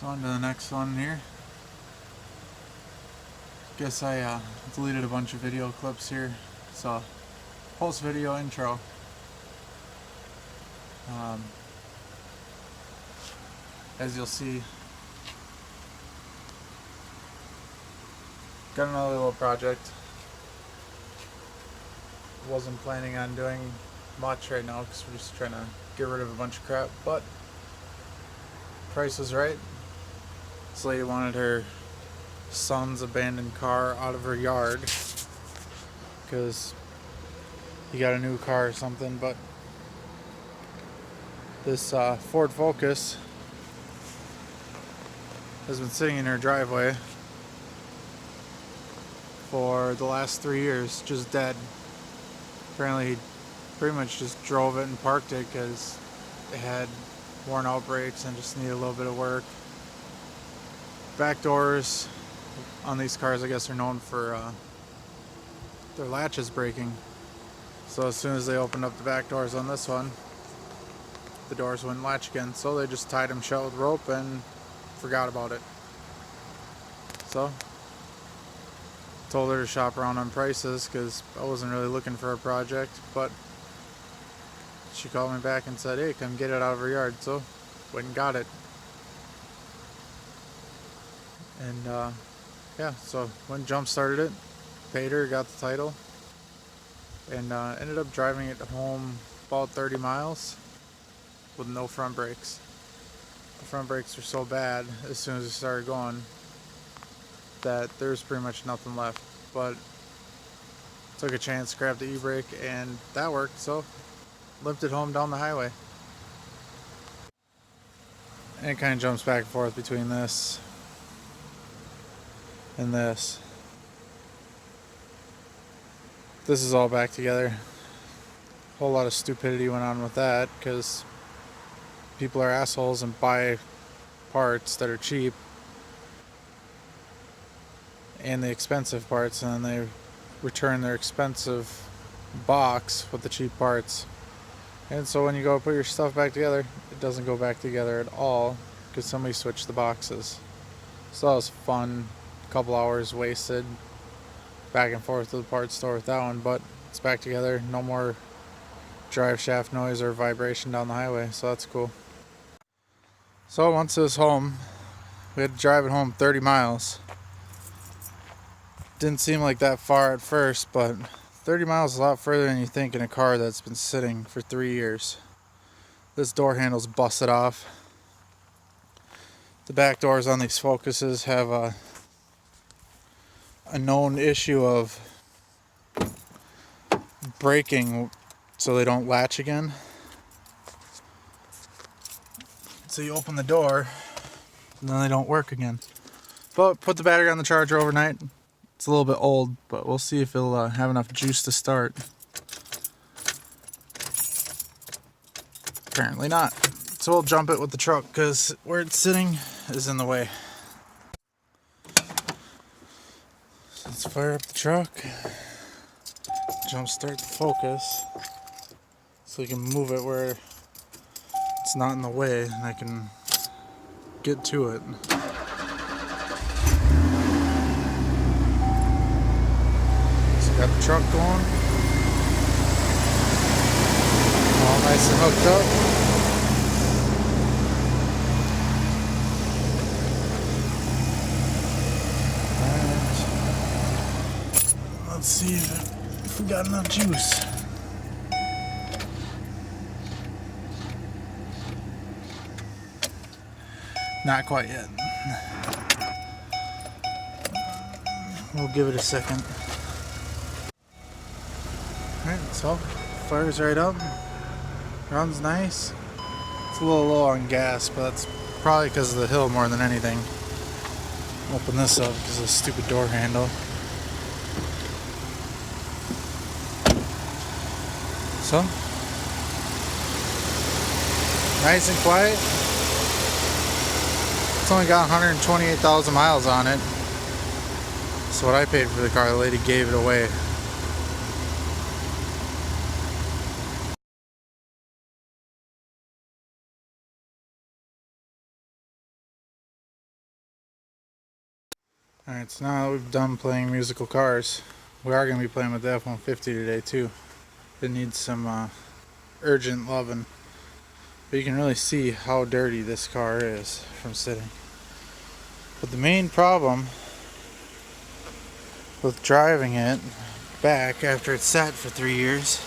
So on to the next one here. Guess I deleted a bunch of video clips here. So post video intro. As you'll see, got another little project. Wasn't planning on doing much right now because we're just trying to get rid of a bunch of crap, but price was right. This lady wanted her son's abandoned car out of her yard because he got a new car or something, but this Ford Focus has been sitting in her driveway for the last 3 years, just dead. Apparently he pretty much just drove it and parked it because it had worn out brakes and just needed a little bit of work. Back doors on these cars, I guess, are known for their latches breaking. So as soon as they opened up the back doors on this one, the doors wouldn't latch again. So they just tied them shut with rope and forgot about it. So told her to shop around on prices because I wasn't really looking for a project, but she called me back and said, hey, come get it out of her yard. So went and got it. And yeah, so went and jump started it, paid her, got the title, and ended up driving it home about 30 miles with no front brakes. The front brakes were so bad as soon as it started going that there's pretty much nothing left. But took a chance, grabbed the e-brake, and that worked, so limped it home down the highway. And it kind of jumps back and forth between this and this. This is all back together. A whole lot of stupidity went on with that because people are assholes and buy parts that are cheap and the expensive parts, and then they return their expensive box with the cheap parts. And so when you go put your stuff back together, it doesn't go back together at all because somebody switched the boxes. So that was fun. A couple hours wasted back and forth to the parts store with that one, but it's back together. No more drive shaft noise or vibration down the highway, so that's cool. So once it was home, we had to drive it home 30 miles. Didn't seem like that far at first, but 30 miles is a lot further than you think in a car that's been sitting for 3 years. This door handle's busted off. The back doors on these Focuses have a known issue of breaking so they don't latch again. So you open the door and then they don't work again. But put the battery on the charger overnight. It's a little bit old, but we'll see if it'll have enough juice to start. Apparently not. So we'll jump it with the truck because where it's sitting is in the way. So let's fire up the truck. Jump start the Focus so you can move it where it's not in the way and I can get to it. So got the truck going, all nice and hooked up. And let's see if we got enough juice. Not quite yet. We'll give it a second. Alright, so fires right up. Runs nice. It's a little low on gas, but that's probably because of the hill more than anything. Open this up because of the stupid door handle. So, nice and quiet. It's only got 128,000 miles on it. That's what I paid for the car. The lady gave it away. Alright, so now that we've done playing musical cars, we are going to be playing with the F-150 today too. It needs some urgent loving. But you can really see how dirty this car is from sitting. But the main problem with driving it back after it's sat for 3 years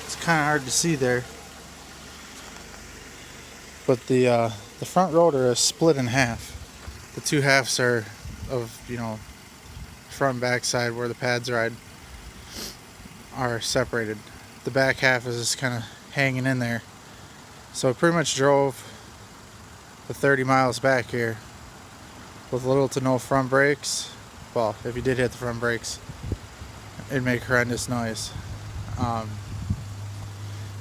it's kind of hard to see there, but the front rotor is split in half. The two halves are of, front and back side where the pads ride are separated. The back half is just kind of hanging in there. So I pretty much drove the 30 miles back here with little to no front brakes. Well, if you did hit the front brakes, it'd make horrendous noise.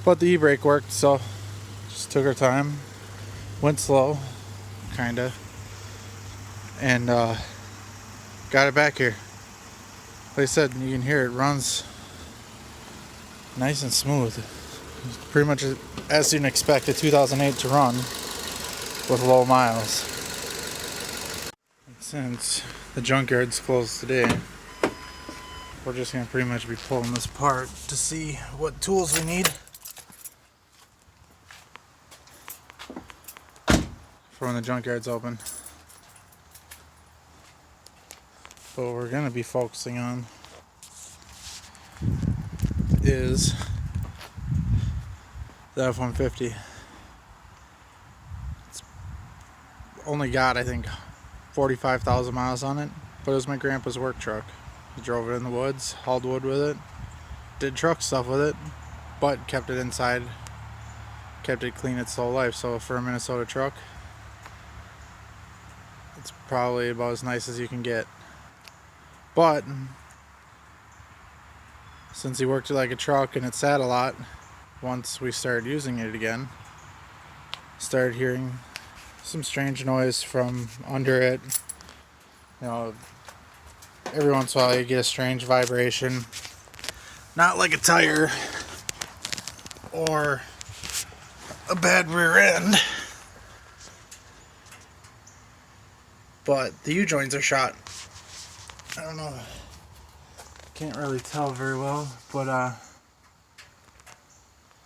But the e-brake worked, so just took our time, went slow, kinda, and got it back here. Like I said, you can hear it runs nice and smooth. It's pretty much as you'd expect a 2008 to run with low miles. Since the junkyard's closed today, we're just going to pretty much be pulling this apart to see what tools we need for when the junkyard's open. But what we're going to be focusing on is the F-150. It's only got, I think, 45,000 miles on it, but it was my grandpa's work truck. He drove it in the woods, hauled wood with it, did truck stuff with it, but kept it inside, kept it clean its whole life. So for a Minnesota truck, it's probably about as nice as you can get. But since he worked it like a truck and it sat a lot, once we started using it again, started hearing some strange noise from under it. Every once in a while you get a strange vibration. Not like a tire or a bad rear end, but the U-joints are shot. I don't know, can't really tell very well, but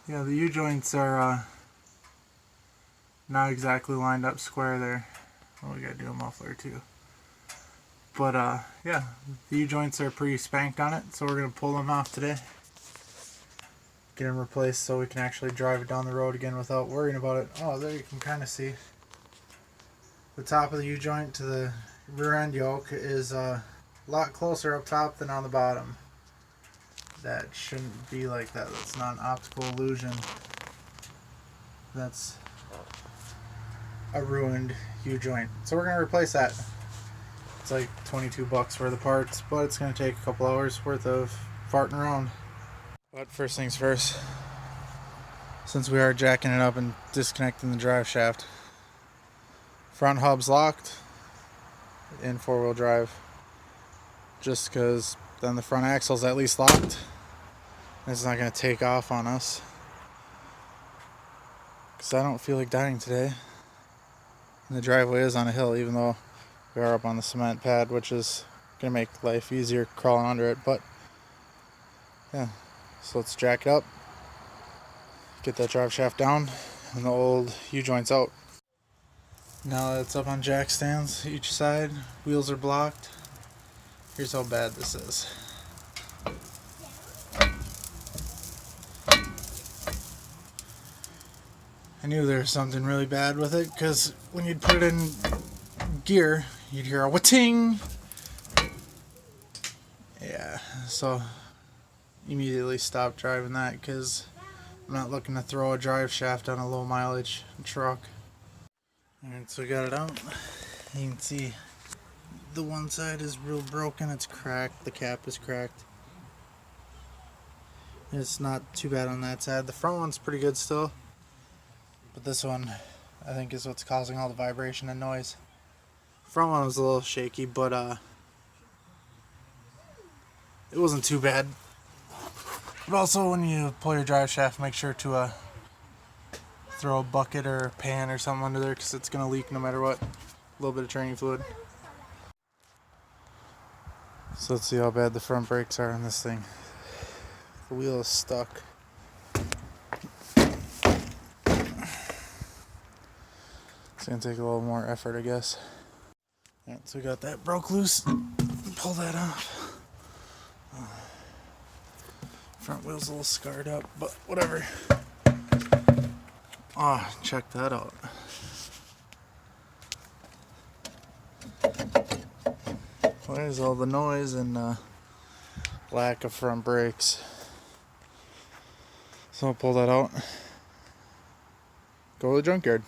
yeah, the U-joints are not exactly lined up square there. Oh, we gotta do a muffler too. But yeah, the U-joints are pretty spanked on it, so we're gonna pull them off today, get them replaced so we can actually drive it down the road again without worrying about it. Oh, there you can kind of see the top of the U-joint to the rear end yoke is a lot closer up top than on the bottom. That shouldn't be like that. That's not an optical illusion. That's a ruined U-joint. So we're going to replace that. It's like 22 bucks for the parts, but it's going to take a couple hours worth of farting around. But first things first, since we are jacking it up and disconnecting the drive shaft, front hub's locked in 4-wheel drive, just because then the front axle's at least locked. It's not going to take off on us, because I don't feel like dying today. And the driveway is on a hill, even though we are up on the cement pad, which is going to make life easier crawling under it. But yeah, so let's jack it up, get that drive shaft down, and the old U-joints out. Now that it's up on jack stands each side, wheels are blocked. Here's how bad this is. I knew there was something really bad with it, because when you'd put it in gear, you'd hear a wha-ting. Yeah, so immediately stopped driving that, because I'm not looking to throw a drive shaft on a low mileage truck. Alright, so we got it out. You can see the one side is real broken, it's cracked, the cap is cracked. It's not too bad on that side. The front one's pretty good still, but this one I think is what's causing all the vibration and noise. Front one was a little shaky, but it wasn't too bad. But also when you pull your drive shaft, make sure to throw a bucket or a pan or something under there because it's going to leak no matter what. A little bit of training fluid. So let's see how bad the front brakes are on this thing. The wheel is stuck. It's going to take a little more effort, I guess. Alright, so we got that broke loose. Pull that off. Front wheel's a little scarred up, but whatever. Oh, check that out. Where's all the noise and lack of front brakes? So I'll pull that out. Go to the junkyard.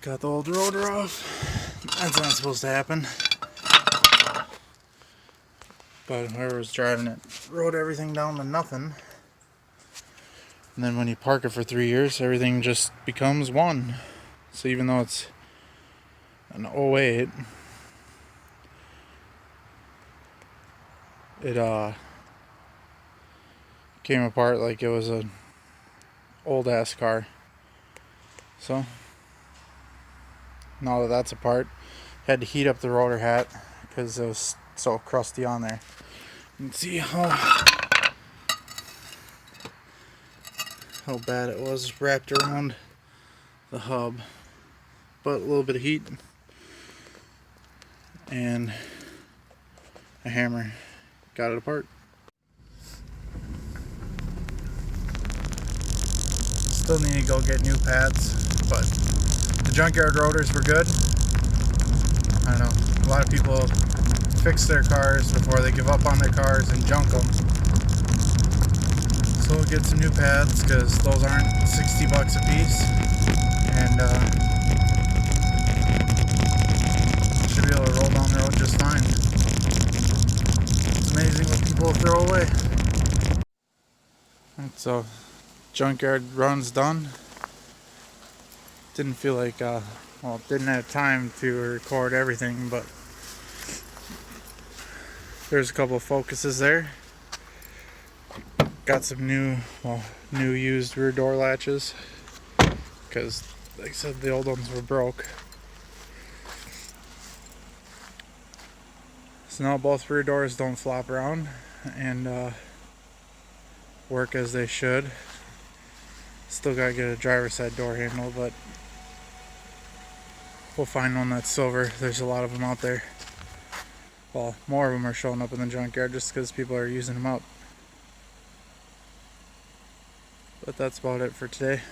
Got the old rotor off. That's not supposed to happen. But whoever was driving it rode everything down to nothing. And then when you park it for 3 years, everything just becomes one. So even though it's an '08, it came apart like it was an old ass car. So now that that's apart, had to heat up the rotor hat because it was so crusty on there. You can see how bad it was wrapped around the hub. But a little bit of heat and a hammer got it apart. Still need to go get new pads, but the junkyard rotors were good. I don't know, a lot of people fix their cars before they give up on their cars and junk them. So we'll get some new pads because those aren't $60 a piece, and should be able to roll down the road just fine. It's amazing what people throw away. And so junkyard run's done. Didn't feel like didn't have time to record everything, but there's a couple of focuses there. Got some new used rear door latches because, like I said, the old ones were broke. So now both rear doors don't flop around and work as they should. Still gotta get a driver's side door handle, but we'll find one that's silver. There's a lot of them out there. Well, more of them are showing up in the junkyard just because people are using them up. But that's about it for today.